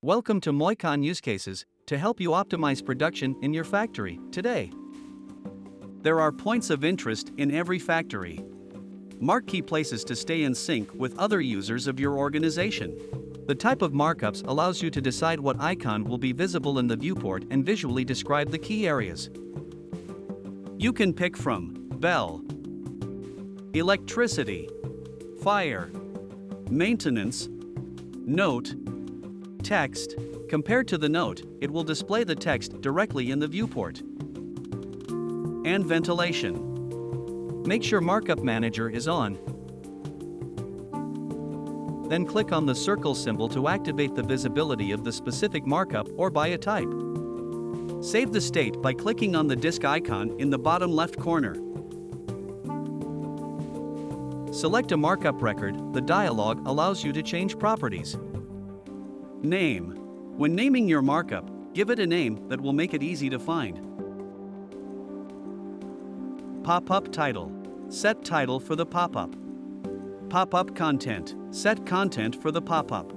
Welcome to Moicon Use Cases, to help you optimize production in your factory today. There are points of interest in every factory. Mark key places to stay in sync with other users of your organization. The type of markups allows you to decide what icon will be visible in the viewport and visually describe the key areas. You can pick from bell, electricity, fire, maintenance, note, text. Compared to the note, it will display the text directly in the viewport. And ventilation. Make sure Markup Manager is on. Then click on the circle symbol to activate the visibility of the specific markup or by a type. Save the state by clicking on the disk icon in the bottom left corner. Select a markup record. The dialog allows you to change properties. Name. When naming your markup, give it a name that will make it easy to find. Pop-up title. Set title for the pop-up. Pop-up content. Set content for the pop-up.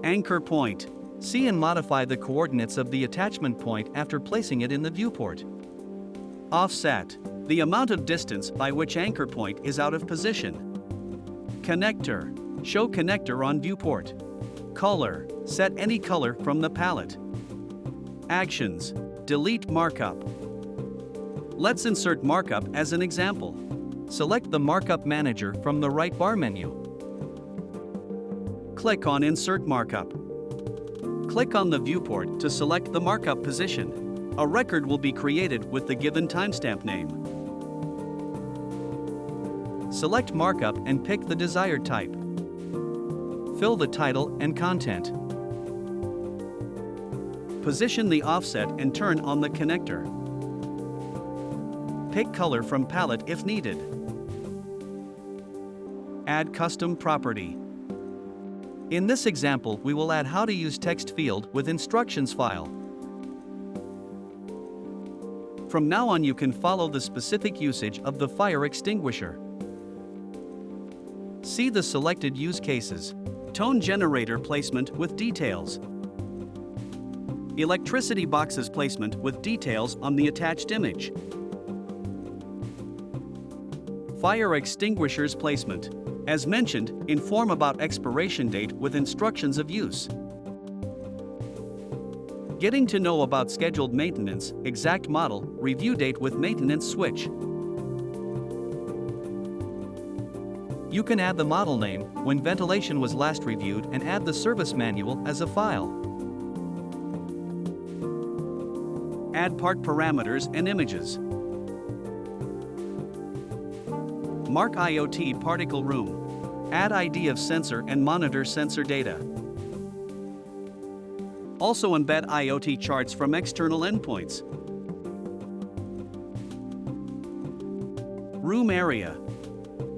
Anchor point. See and modify the coordinates of the attachment point after placing it in the viewport. Offset. The amount of distance by which anchor point is out of position. Connector. Show connector on viewport. Color. Set any color from the palette. Actions. Delete markup. Let's insert markup as an example. Select the Markup Manager from the right bar menu. Click on Insert Markup. Click on the viewport to select the markup position. A record will be created with the given timestamp name. Select Markup and pick the desired type. Fill the title and content. Position the offset and turn on the connector. Pick color from palette if needed. Add custom property. In this example, we will add how to use text field with instructions file. From now on, you can follow the specific usage of the fire extinguisher. See the selected use cases. Tone generator placement with details. Electricity boxes placement with details on the attached image. Fire extinguishers placement. As mentioned, inform about expiration date with instructions of use. Getting to know about scheduled maintenance, exact model, review date with maintenance switch. You can add the model name, when ventilation was last reviewed, and add the service manual as a file. Add part parameters and images. Mark IoT particle room. Add ID of sensor and monitor sensor data. Also embed IoT charts from external endpoints. Room area.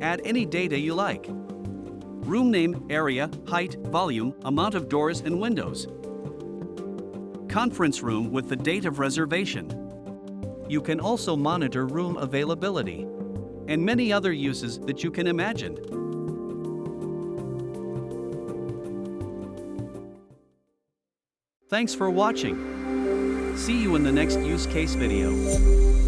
Add any data you like. Room name, area, height, volume, amount of doors and windows. Conference room with the date of reservation. You can also monitor room availability and many other uses that you can imagine. Thanks for watching. See you in the next use case video.